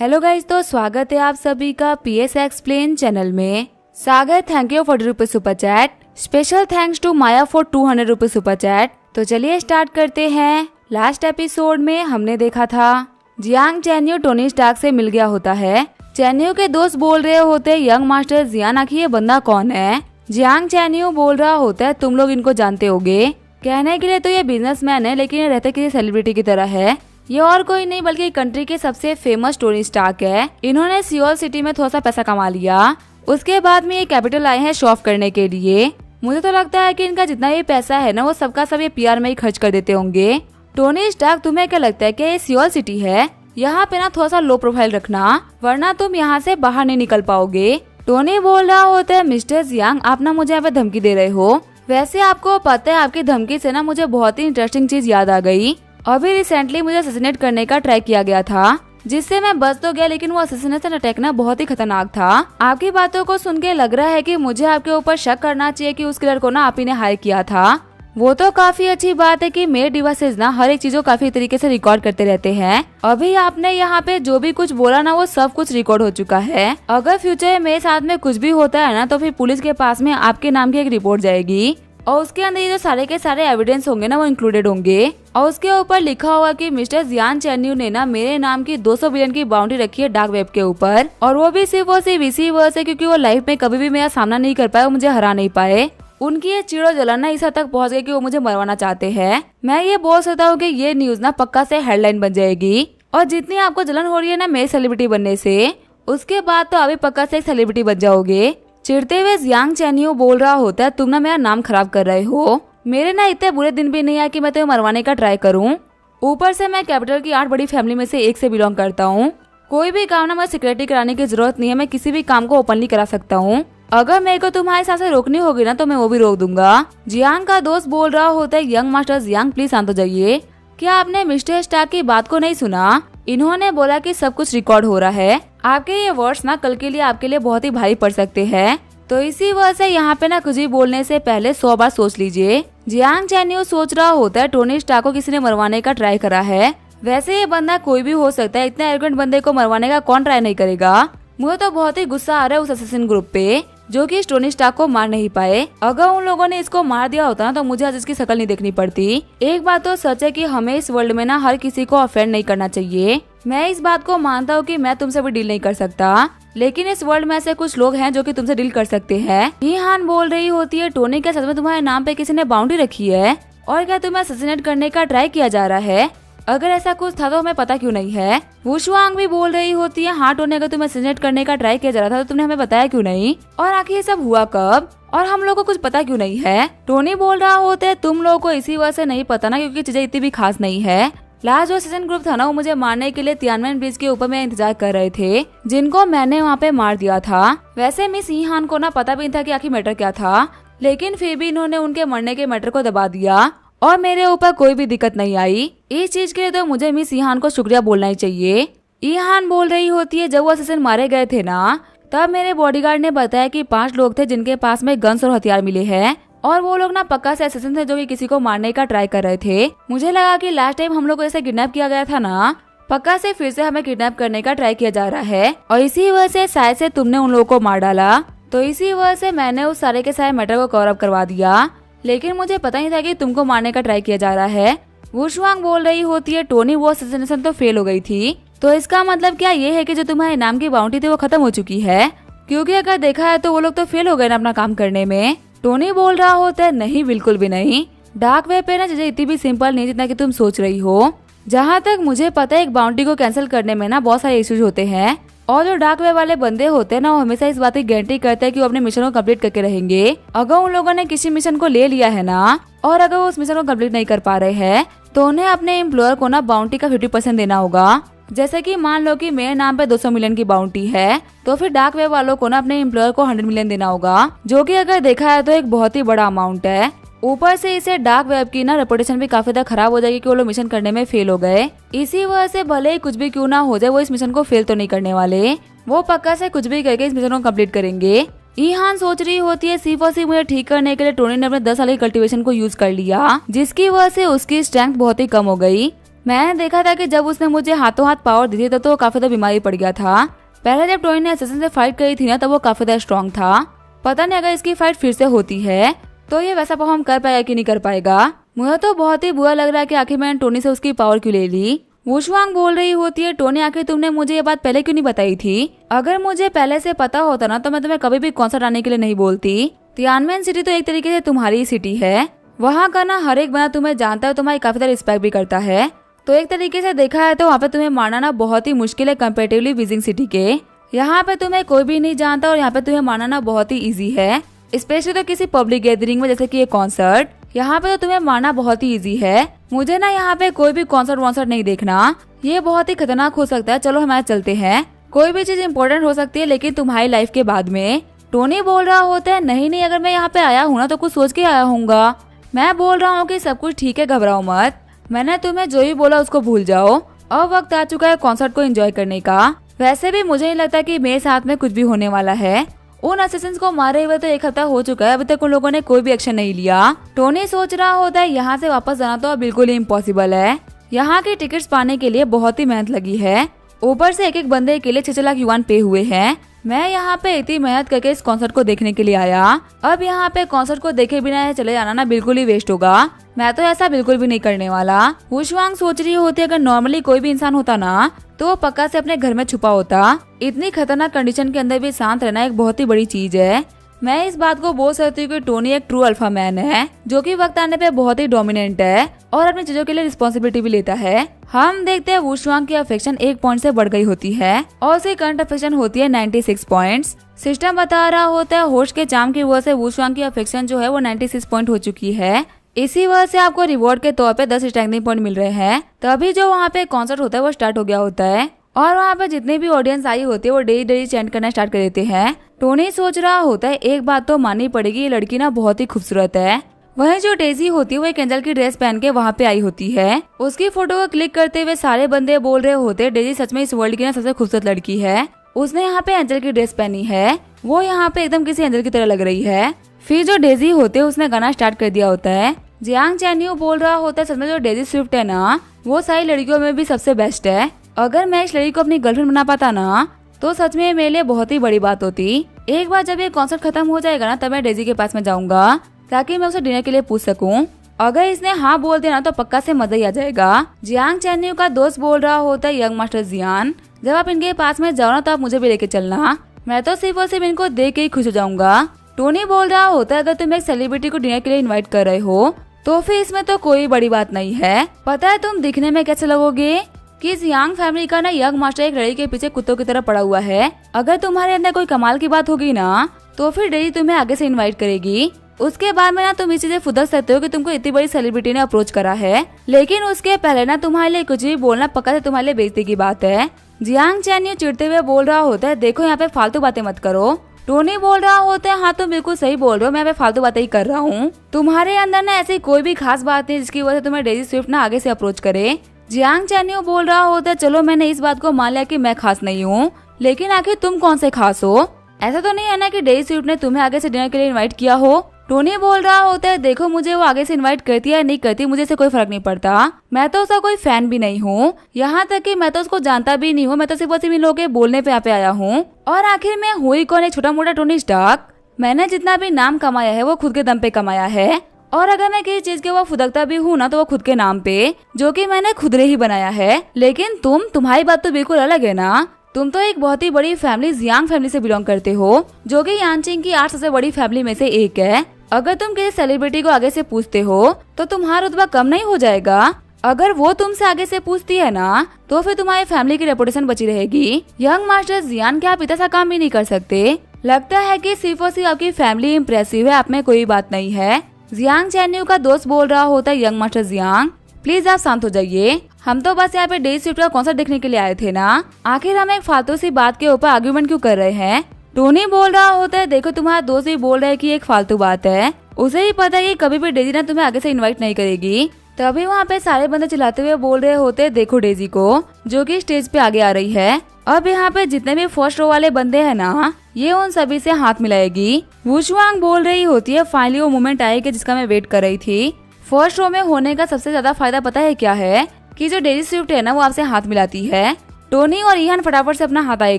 Hello guys, तो स्वागत है आप सभी का PS एक्सप्लेन चैनल में। Sagar thank you for ₹40 super chat. Special thanks to Maya for ₹200 super chat. तो चलिए स्टार्ट करते हैं। लास्ट एपिसोड में हमने देखा था जियांग चैन्यू टोनी स्टार्क से मिल गया होता है। चैन्यू के दोस्त बोल रहे होते यंग मास्टर जियान, आखिर ये बंदा कौन है। जियांग चैन्यू बोल रहा होता है तुम लोग इनको जानते होगे। कहने के लिए तो ये बिजनेसमैन है, लेकिन ये रहते किसी सेलिब्रिटी की तरह है। ये और कोई नहीं बल्कि कंट्री के सबसे फेमस टोनी स्टार्क है। इन्होंने सियोल सिटी में थोड़ा सा पैसा कमा लिया, उसके बाद में ये कैपिटल आए हैं शो ऑफ करने के लिए। मुझे तो लगता है कि इनका जितना भी पैसा है ना, वो सबका सब ये PR में ही खर्च कर देते होंगे। टोनी स्टार्क, तुम्हें क्या लगता है कि ये सियोल सिटी है? यहाँ पे ना थोड़ा सा लो प्रोफाइल रखना, वरना तुम यहाँ से बाहर नहीं निकल पाओगे। टोनी बोल रहा होता है मिस्टर जियांग, आप ना मुझे यहाँ पे धमकी दे रहे हो। वैसे आपको पता है आपकी धमकी से ना मुझे बहुत ही इंटरेस्टिंग चीज याद आ गई। अभी रिसेंटली मुझे असैसिनेट करने का ट्राई किया गया था, जिससे मैं बच तो गया, लेकिन वो असैसिनेशन अटैक ना बहुत ही खतरनाक था। आपकी बातों को सुन के लग रहा है कि मुझे आपके ऊपर शक करना चाहिए कि उस किलर को ना आप ही ने हायर किया था। वो तो काफी अच्छी बात है कि मेरे डिवाइसेस ना हर एक चीज को काफी तरीके से रिकॉर्ड करते रहते हैं। अभी आपने यहाँ पे जो भी कुछ बोला ना, वो सब कुछ रिकॉर्ड हो चुका है। अगर फ्यूचर में मेरे साथ में कुछ भी होता है ना, तो फिर पुलिस के पास में आपके नाम की एक रिपोर्ट जाएगी और उसके अंदर ये जो सारे के सारे एविडेंस होंगे ना, वो इंक्लूडेड होंगे। और उसके ऊपर लिखा होगा कि मिस्टर जियान चैन्यू ने ना मेरे नाम की 200 बिलियन की बाउंड्री रखी है डार्क वेब के ऊपर। और वो भी सिर्फ इसी वजह से क्योंकि वो लाइफ में कभी भी मेरा सामना नहीं कर पाए, वो मुझे हरा नहीं पाए। उनकी ये चिड़ो जलन ना इस हद तक पहुंच गई कि वो मुझे मरवाना चाहते हैं। मैं ये बोल सकता हूँ कि ये न्यूज ना पक्का से हेडलाइन बन जाएगी। और जितनी आपको जलन हो रही है ना मेरे सेलिब्रिटी बनने से, उसके बाद तो अभी पक्का से एक सेलिब्रिटी बन जाओगे। चिढ़ते हुए जियांग चैन्यू बोल रहा होता है तुम ना मेरा नाम खराब कर रहे हो। मेरे ना इतने बुरे दिन भी नहीं आए कि मैं तुम्हें मरवाने का ट्राई करूं। ऊपर से मैं कैपिटल की 8 बड़ी फैमिली में से एक से बिलोंग करता हूं। कोई भी काम ना मैं सिक्योरिटी कराने की जरूरत नहीं है, मैं किसी भी काम को ओपनली करा सकता हूं। अगर मेरे को तुम्हारे साथ से रोकनी होगी ना, तो मैं वो भी रोक दूंगा। जियांग का दोस्त बोल रहा होता है यंग मास्टर जियांग, प्लीज शांत हो जाइए। क्या आपने मिस्टर स्टार्क की बात को नहीं सुना? इन्होंने बोला कि सब कुछ रिकॉर्ड हो रहा है। आपके ये वर्ड्स ना कल के लिए आपके लिए बहुत ही भारी पड़ सकते हैं, तो इसी वजह से यहाँ पे ना कुछ भी बोलने से पहले 100 बार सोच लीजिए। जियांग चैन्यू सोच रहा होता है टोनी स्टार्क को किसी ने मरवाने का ट्राई करा है। वैसे ये बंदा कोई भी हो सकता है, इतने एरोगेंट बंदे को मरवाने का कौन ट्राई नहीं करेगा। मुझे तो बहुत ही गुस्सा आ रहा है उस असैसिन ग्रुप पे, जो कि टोनी स्टार्क को मार नहीं पाए। अगर उन लोगों ने इसको मार दिया होता ना, तो मुझे आज इसकी शक्ल नहीं देखनी पड़ती। एक बात तो सच है कि हमें इस वर्ल्ड में ना हर किसी को ऑफेंड नहीं करना चाहिए। मैं इस बात को मानता हूँ कि मैं तुमसे भी डील नहीं कर सकता, लेकिन इस वर्ल्ड में ऐसे कुछ लोग हैं जो कि तुमसे डील कर सकते हैं। ही हान बोल रही होती है टोनी, क्या सच में तुम्हारे नाम पे किसी ने बाउंड्री रखी है? और क्या तुम्हें असैसिनेट करने का ट्राई किया जा रहा है? अगर ऐसा कुछ था तो हमें पता क्यों नहीं है? वुशुआंग भी बोल रही होती है हाँ टोनी, अगर तुम्हें असैसिनेट करने का ट्राई किया जा रहा था तो तुमने हमें बताया क्यों नहीं? और आखिर ये सब हुआ कब और हम लोगों को कुछ पता क्यों नहीं है? टोनी बोल रहा होता है तुम लोगों को इसी वजह से नहीं पता ना, क्योंकि चीजें इतनी भी खास नहीं है। लास्ट जो असैसिन ग्रुप था ना, वो मुझे मारने के लिए तियानमेन ब्रिज के ऊपर में इंतजार कर रहे थे, जिनको मैंने वहाँ पे मार दिया था। वैसे मिस ही हान को ना पता भी नहीं था कि आखिर मैटर क्या था, लेकिन फिर भी इन्होंने उनके मरने के मैटर को दबा दिया और मेरे ऊपर कोई भी दिक्कत नहीं आई। इस चीज के लिए तो मुझे मिस ईहान को शुक्रिया बोलना ही चाहिए। ईहान बोल रही होती है जब वो असैसिन मारे गए थे ना, तब मेरे बॉडीगार्ड ने बताया कि 5 लोग थे जिनके पास में गन्स और हथियार मिले हैं, और वो लोग ना पक्का से असैसिन थे जो कि किसी को मारने का ट्राई कर रहे थे। मुझे लगा कि लास्ट टाइम हम लोग को जैसे किडनैप किया गया था ना, पक्का से फिर से हमें किडनैप करने का ट्राई किया जा रहा है, और इसी वजह से शायद से तुमने उन लोगों को मार डाला। तो इसी वजह से मैंने उस सारे के सारे मैटर को कवर अप करवा दिया, लेकिन मुझे पता नहीं था कि तुमको मारने का ट्राई किया जा रहा है। वुशुआंग बोल रही होती है टोनी, वो असैसिनेशन तो फेल हो गई थी, तो इसका मतलब क्या ये है कि जो तुम्हारे नाम की बाउंड्री थी वो खत्म हो चुकी है? क्योंकि अगर देखा है तो वो लोग तो फेल हो गए ना अपना काम करने में। टोनी बोल रहा होता है नहीं, बिल्कुल भी नहीं। डार्क वेब पे ना चीजें इतनी भी सिंपल नहीं जितना कि तुम सोच रही हो। जहाँ तक मुझे पता है एक बाउंड्री को कैंसिल करने में ना बहुत सारे इश्यूज होते हैं, और जो डार्क वेब वाले बंदे होते हैं ना, वो हमेशा इस बात की गारंटी करते हैं कि वो अपने मिशन को कंप्लीट करके रहेंगे। अगर उन लोगों ने किसी मिशन को ले लिया है ना, और अगर वो उस मिशन को कंप्लीट नहीं कर पा रहे हैं, तो उन्हें अपने एम्प्लॉयर को ना बाउंड्री का 50% देना होगा। जैसे कि मान लो कि मेरे नाम पे 200 मिलियन की बाउंड्री है, तो फिर डार्क वेब वालों को ना अपने एम्प्लॉयर को 100 मिलियन देना होगा, जो कि अगर देखा है तो एक बहुत ही बड़ा अमाउंट है। ऊपर से इसे डार्क वेब की ना रेपुटेशन भी काफी ज्यादा खराब हो जाएगी कि वो लोग मिशन करने में फेल हो गए। इसी वजह से भले ही कुछ भी क्यों ना हो जाए, वो इस मिशन को फेल तो नहीं करने वाले। वो पक्का से कुछ भी करके इस मिशन को कंप्लीट करेंगे। ईहान सोच रही होती है सिर्फ और सिर्फ मुझे ठीक करने के लिए टोनी ने अपने 10 साल की कल्टीवेशन को यूज कर लिया, जिसकी वजह से उसकी स्ट्रेंथ बहुत ही कम हो गई। मैंने देखा था कि जब उसने मुझे हाथों हाथ पावर दी थी तब तो काफी ज्यादा बीमारी पड़ गया था। पहले जब टोनी ने असैसिन से फाइट करी थी ना तब वो काफी ज्यादा स्ट्रॉन्ग था। पता नहीं अगर इसकी फाइट फिर से होती है तो ये वैसा परफॉर्म कर पाएगा कि नहीं कर पाएगा। मुझे तो बहुत ही बुरा लग रहा है कि आखिर मैंने टोनी से उसकी पावर क्यों ले ली। वुशवांग बोल रही होती है, टोनी आखिर तुमने मुझे ये बात पहले क्यों नहीं बताई थी? अगर मुझे पहले से पता होता ना तो मैं तुम्हें कभी भी कॉन्सर्ट आने के लिए नहीं बोलती। तियानमेन सिटी तो एक तरीके से तुम्हारी ही सिटी है, वहाँ का ना हर एक बंदा तुम्हें जानता है, तुम्हारी काफी ज्यादा रिस्पेक्ट भी करता है। तो एक तरीके से देखा है तो वहाँ पे तुम्हें मारना ना बहुत ही मुश्किल है कंपेरेटिवली बीजिंग सिटी के। यहाँ पे तुम्हें कोई भी नहीं जानता और यहाँ पे तुम्हें मारना ना बहुत ही इजी है, स्पेशली तो किसी पब्लिक गैदरिंग में जैसे कि ये कॉन्सर्ट। यहाँ पे तो तुम्हें मारना बहुत ही इजी है। मुझे ना यहाँ पे कोई भी कॉन्सर्ट वॉन्सर्ट नहीं देखना, ये बहुत ही खतरनाक हो सकता है। चलो हमारे चलते हैं, कोई भी चीज इम्पोर्टेंट हो सकती है लेकिन तुम्हारी लाइफ के बाद में। टोनी बोल रहा होता है, नहीं अगर मैं यहाँ पे आया हूँ ना तो कुछ सोच के आया हूँगा। मैं बोल रहा हूँ कि सब कुछ ठीक है, घबराओ मत। मैंने तुम्हें जो भी बोला उसको भूल जाओ, अब वक्त आ चुका है कॉन्सर्ट को एंजॉय करने का। वैसे भी मुझे नहीं लगता कि मेरे साथ में कुछ भी होने वाला है। उन असैसिन्स को मारे हुए तो एक हफ्ता हो चुका है, अभी तक उन लोगों ने कोई भी एक्शन नहीं लिया। टोनी सोच रहा होता है यहाँ से वापस जाना तो बिल्कुल ही इम्पॉसिबल है। यहाँ के टिकट्स पाने के लिए बहुत ही मेहनत लगी है, ऊपर से एक बंदे के लिए 6 लाख युआन पे हुए हैं। मैं यहाँ पे इतनी मेहनत करके इस कॉन्सर्ट को देखने के लिए आया, अब यहाँ पे कॉन्सर्ट को देखे बिना चले जाना ना बिल्कुल ही वेस्ट होगा। मैं तो ऐसा बिल्कुल भी नहीं करने वाला। वुशवांग सोच रही होती है, अगर नॉर्मली कोई भी इंसान होता ना तो वो पक्का से अपने घर में छुपा होता। इतनी खतरनाक कंडीशन के अंदर भी शांत रहना एक बहुत ही बड़ी चीज है। मैं इस बात को बोल सकती हूँ कि टोनी एक ट्रू अल्फा मैन है, जो कि वक्त आने पे बहुत ही डोमिनेंट है और अपनी चीजों के लिए रिस्पॉन्सिबिलिटी भी लेता है। हम देखते हैं वुशवांग की अफेक्शन 1 पॉइंट से बढ़ गई होती है और उसकी करंट अफेक्शन होती है 96 पॉइंट्स। सिस्टम बता रहा होता है होस्ट के चार्म की वजह से वुशवांग की अफेक्शन जो है वो 96 पॉइंट हो चुकी है। इसी वजह से आपको रिवॉर्ड के तौर पे 10 स्ट्रेंथनिंग पॉइंट मिल रहे हैं। तभी जो वहाँ पे कॉन्सर्ट होता है वो स्टार्ट हो गया होता है और वहाँ पे जितने भी ऑडियंस आई होती है वो डेली चैंट करना स्टार्ट कर देते हैं। टोनी सोच रहा होता है एक बात तो माननी पड़ेगी, ये लड़की ना बहुत ही खूबसूरत है। वहीं जो डेजी होती है वो एक एंजल की ड्रेस पहन के वहाँ पे आई होती है। उसकी फोटो को क्लिक करते हुए सारे बंदे बोल रहे होते हैं डेजी सच में इस वर्ल्ड की ना सबसे खूबसूरत लड़की है। उसने यहाँ पे एंजल की ड्रेस पहनी है, वो यहाँ पे एकदम किसी एंजल की तरह लग रही है। फिर जो डेजी होते है उसने गाना स्टार्ट कर दिया होता है। जियांग चैन्यू बोल रहा होता है सच में जो डेजी स्विफ्ट है ना वो सारी लड़कियों में भी सबसे बेस्ट है। अगर मैं इस लड़की को अपनी गर्लफ्रेंड बना पाता ना तो सच में मेरे लिए बहुत ही बड़ी बात होती। एक बार जब ये कॉन्सर्ट खत्म हो जाएगा ना तब मैं डेजी के पास में जाऊंगा ताकि मैं उसे डिनर के लिए पूछ सकूं। अगर इसने हाँ बोल दिया ना तो पक्का से मजा ही आ जाएगा। जियांग चैन्यू का दोस्त बोल रहा होता है, यंग मास्टर जियान जब आप इनके पास में जाओ ना तो आप मुझे भी लेके चलना, मैं तो सिर्फ और सिर्फ इनको देख के ही खुश हो जाऊंगा। टोनी बोल रहा होता है अगर तुम एक सेलिब्रिटी को डिनर के लिए इन्वाइट कर रहे हो तो फिर इसमें तो कोई बड़ी बात नहीं है। पता है तुम दिखने में कैसे लगोगे कि इस यांग फैमिली का ना यंग मास्टर एक लड़की के पीछे कुत्तों की तरह पड़ा हुआ है। अगर तुम्हारे अंदर कोई कमाल की बात होगी ना तो फिर डेजी तुम्हें आगे से इनवाइट करेगी। उसके बाद में ना तुम इस चीजें फुदक सकते हो कि तुमको इतनी बड़ी सेलिब्रिटी ने अप्रोच करा है, लेकिन उसके पहले ना तुम्हारे लिए कुछ भी बोलना पक्का से तुम्हारे लिए बेइज्जती की बात है। जियांग चैन्यू चिढ़ते हुए बोल रहा होता है, देखो यहाँ पे फालतू बातें मत करो। टोनी बोल रहा होता है, हाँ तुम बिल्कुल सही बोल रहे हो, मैं यहाँ पे फालतू बातें ही कर रहा हूँ। तुम्हारे अंदर ना ऐसी कोई भी खास बात नहीं जिसकी वजह से तुम्हें डेजी स्विफ्ट ना आगे से अप्रोच करे। जियांग चैन्यू बोल रहा होता है, चलो मैंने इस बात को मान लिया कि मैं खास नहीं हूँ, लेकिन आखिर तुम कौन से खास हो? ऐसा तो नहीं है ना कि डेजी स्विफ्ट ने तुम्हें आगे से डिनर के लिए इनवाइट किया हो। टोनी बोल रहा होता है, देखो मुझे वो आगे से इनवाइट करती है या नहीं करती मुझे इससे कोई फर्क नहीं पड़ता, मैं तो उसका कोई फैन भी नहीं हूँ, यहाँ तक कि मैं तो उसको जानता भी नहीं हूँ, मैं तो सिर्फ इन लोगों के बोलने पे यहाँ पे आया हूँ। और आखिर में हुई कौन एक छोटा मोटा टोनी स्टार्क? मैंने जितना भी नाम कमाया है वो खुद के दम पे कमाया है, और अगर मैं किसी चीज के वो फुदकता भी हूँ ना तो वो खुद के नाम पे, जो कि मैंने खुद ही बनाया है। लेकिन तुम्हारी बात तो बिल्कुल अलग है ना। तुम तो एक बहुत ही बड़ी फैमिली जियांग फैमिली से बिलोंग करते हो, जो कि यांचिंग की 8 सबसे बड़ी फैमिली में से एक है। अगर तुम किसी सेलिब्रिटी को आगे से पूछते हो तो तुम्हारा रुतबा कम नहीं हो जाएगा? अगर वो तुमसे आगे से पूछती है ना तो फिर तुम्हारी फैमिली की रेपुटेशन बची रहेगी। यंग मास्टर जियान, क्या आप इतना सा काम भी नहीं कर सकते? लगता है कि सिर्फ और सिर्फ आपकी फैमिली इम्प्रेसिव है, आप में कोई बात नहीं है। जियांग चैन्यू का दोस्त बोल रहा होता है, यंग मास्टर जियांग प्लीज आप शांत हो जाइए, हम तो बस यहाँ पे डेजी स्विफ्ट का कॉन्सर्ट देखने के लिए आए थे ना, आखिर हम एक फालतू सी बात के ऊपर आर्ग्यूमेंट क्यों कर रहे हैं? टोनी बोल रहा होता है, देखो तुम्हारा दोस्त भी बोल रहा है कि एक फालतू बात है, उसे ही पता है कि कभी भी डेजी ना तुम्हें आगे से इनवाइट नहीं करेगी। तभी वहाँ पे सारे बंदे चिल्लाते हुए बोल रहे होते हैं, देखो डेजी को, जो कि स्टेज पे आगे आ रही है। अब यहाँ पे जितने भी फर्स्ट रो वाले बंदे हैं ना, ये उन सभी से हाथ मिलाएगी। वुशवांग बोल रही होती है, फाइनली वो मोमेंट आएगा जिसका मैं वेट कर रही थी। फर्स्ट रो में होने का सबसे ज्यादा फायदा पता है क्या है? कि जो डेजी स्विफ्ट है ना वो आपसे हाथ मिलाती है। टोनी और ईहान फटाफट से अपना हाथ आगे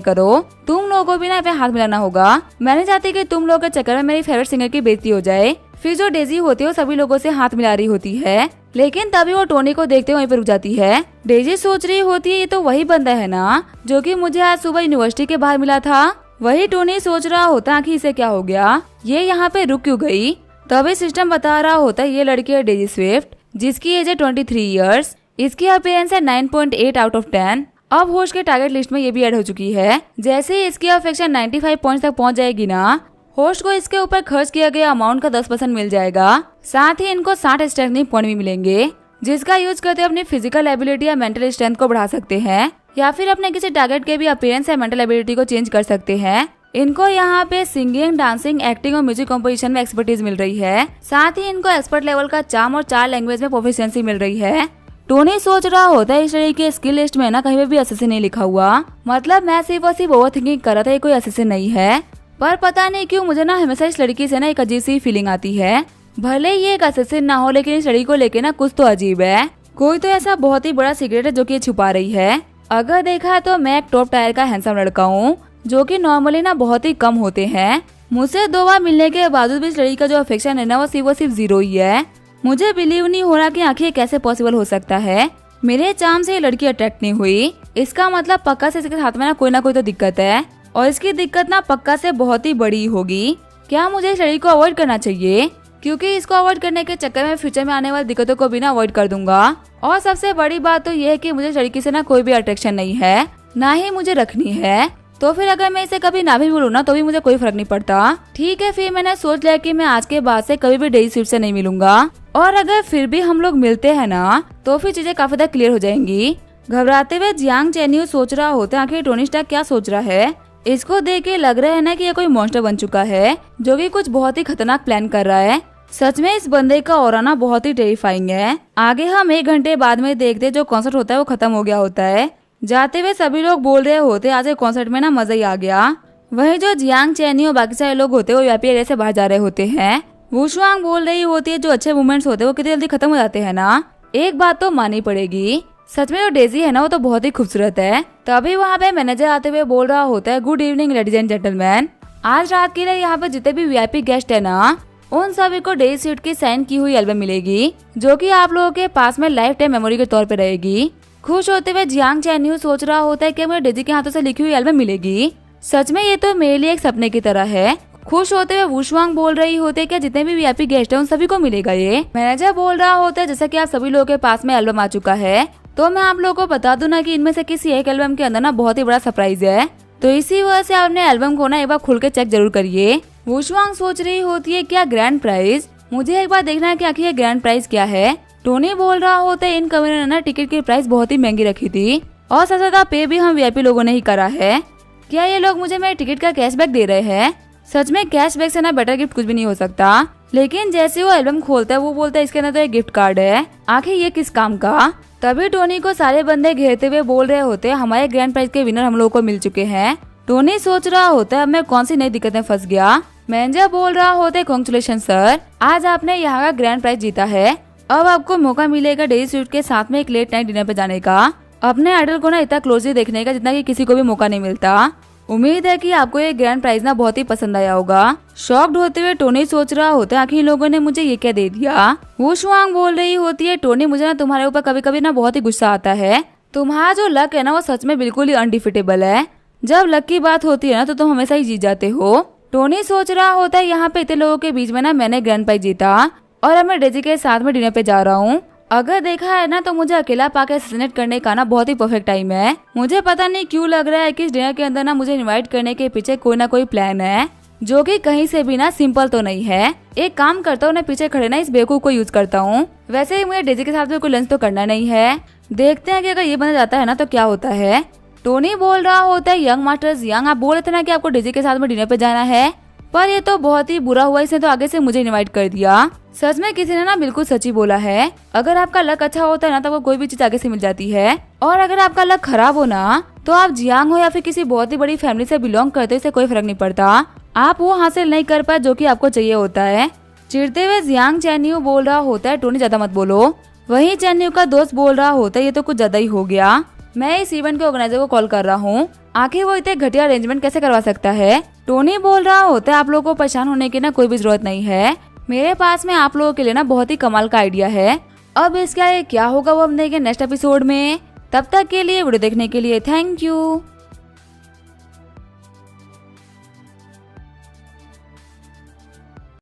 करो, तुम लोगों को भी ना पे हाथ मिलाना होगा। मैं नहीं चाहती कि तुम लोगों के चक्कर में मेरी फेवरेट सिंगर की बेइज्जती हो जाए। फिर जो डेजी होती है वो सभी लोगों से हाथ मिला रही होती है, लेकिन तभी वो टोनी को देखते वहीं पर रुक जाती है। डेजी सोच रही होती है ये तो वही बंदा है ना जो कि मुझे आज सुबह यूनिवर्सिटी के बाहर मिला था। वही टोनी सोच रहा होता कि इसे क्या हो गया, ये यहाँ पे रुक क्यों गई। तभी सिस्टम बता रहा होता है ये लड़की है डेजी स्विफ्ट, जिसकी एज है 23 ईयर्स। इसकी अपीयरेंस है 9.8 आउट ऑफ 10। अब होस्ट के टारगेट लिस्ट में ये भी ऐड हो चुकी है। जैसे ही इसकी अफेक्शन 95 पॉइंट तक पहुंच जाएगी ना, होस्ट को इसके ऊपर खर्च किया गया अमाउंट का 10% मिल जाएगा। साथ ही इनको 60 स्ट्रेंथनिंग पॉइंट भी मिलेंगे, जिसका यूज करते अपनी फिजिकल एबिलिटी या मेंटल स्ट्रेंथ को बढ़ा सकते हैं, या फिर अपने किसी टारगेट के भी अपीयरेंस या मेंटल एबिलिटी को चेंज कर सकते हैं। इनको यहाँ पे सिंगिंग, डांसिंग, एक्टिंग और म्यूजिक कॉम्पोजिशन में एक्सपर्टीज मिल रही है। साथ ही इनको एक्सपर्ट लेवल का चार्म और 4 लैंग्वेज में प्रोफिशिएंसी मिल रही है। टोनी सोच रहा होता है इस लड़की के स्किल लिस्ट में ना कहीं पे भी असिस्टेंट नहीं लिखा हुआ, मतलब मैं सिर्फ और सिर्फ ओवर थिंकिंग कर रहा था, ये कोई असिस्टेंट नहीं है। पर पता नहीं क्यों मुझे ना हमेशा इस लड़की से ना एक अजीब सी फीलिंग आती है। भले ये एक असिस्टेंट ना हो, लेकिन इस लड़की को लेके ना कुछ तो अजीब है। कोई तो ऐसा बहुत ही बड़ा सीक्रेट है जो कि ये छुपा रही है। अगर देखा तो मैं एक टॉप टायर का हैंडसम लड़का हूँ, जो कि नॉर्मली ना बहुत ही कम होते हैं। मुझसे 2 बार मिलने के बावजूद भी इस लड़की का जो अफेक्शन है ना वो सिर्फ 0 ही है। मुझे बिलीव नहीं हो रहा कि आखिर कैसे पॉसिबल हो सकता है। मेरे चार्म से ये लड़की अट्रैक्ट नहीं हुई, इसका मतलब पक्का से इसके साथ में ना कोई तो दिक्कत है, और इसकी दिक्कत ना पक्का से बहुत ही बड़ी होगी। क्या मुझे इस लड़की को अवॉइड करना चाहिए, क्योंकि इसको अवॉइड करने के चक्कर में फ्यूचर में आने वाली दिक्कतों को भी ना अवॉइड कर दूंगा। और सबसे बड़ी बात तो ये है कि मुझे इस लड़की से ना कोई भी अट्रैक्शन नहीं है, ना ही मुझे रखनी है। तो फिर अगर मैं इसे कभी ना भी मिलूं ना तो भी मुझे कोई फर्क नहीं पड़ता। ठीक है, फिर मैंने सोच लिया कि मैं आज के बाद से कभी भी डेजी स्विफ्ट से नहीं मिलूंगा, और अगर फिर भी हम लोग मिलते हैं ना तो फिर चीजें काफी तक क्लियर हो जाएंगी। घबराते हुए जियांग चेन्यू सोच रहा होता है आखिर टोनी स्टार्क क्या सोच रहा है। इसको देख के लग रहा है ना कि ये कोई मॉन्स्टर बन चुका है, जो कि कुछ बहुत ही खतरनाक प्लान कर रहा है। सच में इस बंदे का ऑरा ना बहुत ही टेरिफाइंग है। आगे हम 1 घंटे बाद में देखते जो कॉन्सर्ट होता है वो खत्म हो गया होता है। जाते हुए सभी लोग बोल रहे होते आज के कॉन्सर्ट में ना मजा ही आ गया। वहीं जो जियांग चेन्यू और बाकी सारे लोग होते हैं वो वीआईपी एरिया से बाहर जा रहे होते हैं। वुशुआंग बोल रही होती है जो अच्छे मोमेंट्स होते हैं वो कितनी जल्दी खत्म हो जाते हैं ना। एक बात तो माननी पड़ेगी, सच में जो डेजी है ना वो तो बहुत ही खूबसूरत है। तभी वहाँ पे मैनेजर आते हुए बोल रहा होता है good evening ladies and gentleman, आज रात के लिए यहाँ पे जितने भी वीआईपी गेस्ट है ना उन सभी को डेजी स्विफ्ट की साइन की हुई एल्बम मिलेगी, जो कि आप लोगों के पास में लाइफ टाइम मेमोरी के तौर पे रहेगी। खुश होते हुए जियांग चेन्यू सोच रहा होता है कि मुझे डेजी के हाथों से लिखी हुई एल्बम मिलेगी। सच में ये तो मेरे लिए एक सपने की तरह है। खुश होते हुए वुशुआंग बोल रही होते है कि जितने भी वीआईपी गेस्ट है उन सभी को मिलेगा ये। मैनेजर बोल रहा होता है जैसा कि आप सभी लोगों के पास में एल्बम आ चुका है, तो मैं आप लोगों को बता दूं ना कि इनमें से किसी एक एल्बम के अंदर ना बहुत ही बड़ा सरप्राइज है, तो इसी वजह से आपने एल्बम को ना एक बार खुल के चेक जरूर करिए। वुशुआंग सोच रही होती है क्या ग्रैंड प्राइज, मुझे एक बार देखना है कि आखिर ये ग्रैंड प्राइज क्या है। टोनी बोल रहा होता है इन कंपनी ने ना टिकट की प्राइस बहुत ही महंगी रखी थी, और सबसे ज्यादा पे भी हम वीआईपी लोगों ने ही करा है। क्या ये लोग मुझे मेरे टिकट का कैशबैक दे रहे हैं? सच में कैशबैक से ना बेटर गिफ्ट कुछ भी नहीं हो सकता। लेकिन जैसे वो एल्बम खोलता है वो बोलता है इसके अंदर तो एक गिफ्ट कार्ड है, आखिर ये किस काम का। तभी टोनी को सारे बंदे घेरते हुए बोल रहे होते हैं हमारे ग्रैंड प्राइज के विनर हम लोगों को मिल चुके हैं। टोनी सोच रहा होता है अब मैं कौन सी नई दिक्कत में फंस गया। मैनेजर बोल रहा होता है कांग्रेचुलेशन सर, आज आपने यहाँ का ग्रैंड प्राइज जीता है। अब आपको मौका मिलेगा डेजी स्विफ्ट के साथ में एक लेट नाइट डिनर पे जाने का, अपने आइडल को ना इतना क्लोजली देखने का जितना कि किसी को भी मौका नहीं मिलता। उम्मीद है कि आपको ये ग्रैंड प्राइज ना बहुत ही पसंद आया होगा। शॉक्ड होते हुए टोनी सोच रहा होता है आखिर इन लोगों ने मुझे ये क्या दे दिया। वुशुआंग बोल रही होती है टोनी मुझे ना तुम्हारे ऊपर कभी कभी ना बहुत ही गुस्सा आता है, तुम्हारा जो लक है ना वो सच में बिल्कुल ही अनडिफिटेबल है। जब लक की बात होती है ना तो तुम हमेशा ही जीत जाते हो। टोनी सोच रहा होता है यहाँ पे इतने लोगों के बीच में ना मैंने ग्रैंड प्राइज जीता और अब मैं डेजी के साथ में डिनर पे जा रहा हूँ। अगर देखा है ना तो मुझे अकेला पाके असैसिनेट करने का ना बहुत ही परफेक्ट टाइम है। मुझे पता नहीं क्यों लग रहा है कि इस डिनर के अंदर ना मुझे इनवाइट करने के पीछे कोई ना कोई प्लान है, जो कि कहीं से भी ना सिंपल तो नहीं है। एक काम करता हूँ, पीछे खड़े ना इस बेवकूफ को यूज करता हूँ। वैसे ही मुझे डेजी के साथ में कोई लंच तो करना नहीं है, देखते हैं कि अगर ये बन जाता है ना तो क्या होता है। टोनी बोल रहा होता है यंग मास्टर्स यंग, आप बोल रहे थे ना कि आपको डेजी के साथ में डिनर पे जाना है, पर ये तो बहुत ही बुरा हुआ, इसने तो आगे से मुझे इनवाइट कर दिया। सच में किसी ने ना बिल्कुल सच ही बोला है, अगर आपका लक अच्छा होता है ना तो आपको कोई भी चीज आगे से मिल जाती है, और अगर आपका लक खराब हो ना तो आप जियांग हो या फिर किसी बहुत ही बड़ी फैमिली से बिलोंग करते हो, इससे कोई फर्क नहीं पड़ता, आप वो हासिल नहीं कर पाए जो कि आपको चाहिए होता है। चिढ़ते हुए जियांग चेन्यू बोल रहा होता है टोनी ज्यादा मत बोलो, वहीं चन्नू का दोस्त बोल रहा होता है ये तो कुछ ज्यादा ही हो गया, मैं इस इवेंट के ऑर्गेनाइजर को कॉल कर रहा हूँ, आखिर वो इतने घटिया अरेंजमेंट कैसे करवा सकता है। टोनी बोल रहा होता है आप लोगों को परेशान होने की ना कोई भी जरूरत नहीं है, मेरे पास में आप लोगों के लिए ना बहुत ही कमाल का आइडिया है। अब इसका क्या होगा वो हम देखेंगे नेक्स्ट एपिसोड में। तब तक के लिए वीडियो देखने के लिए थैंक यू।